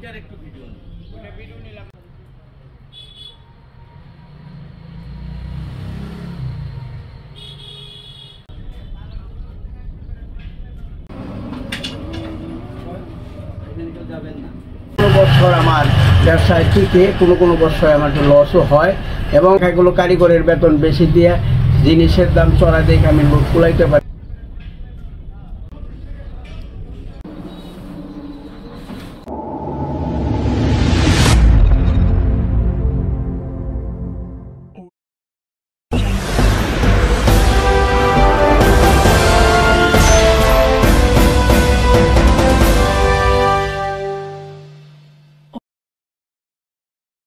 ওইটার একটু ভিডিও নিলাম। বছর আমার ব্যবসায় ঠিকই, কোনো বছর আমার লসও হয় এবং এগুলো কারিগরের বেতন বেশি দিয়ে জিনিসের দাম চড়া দেখে আমি কুলাইতে পারি।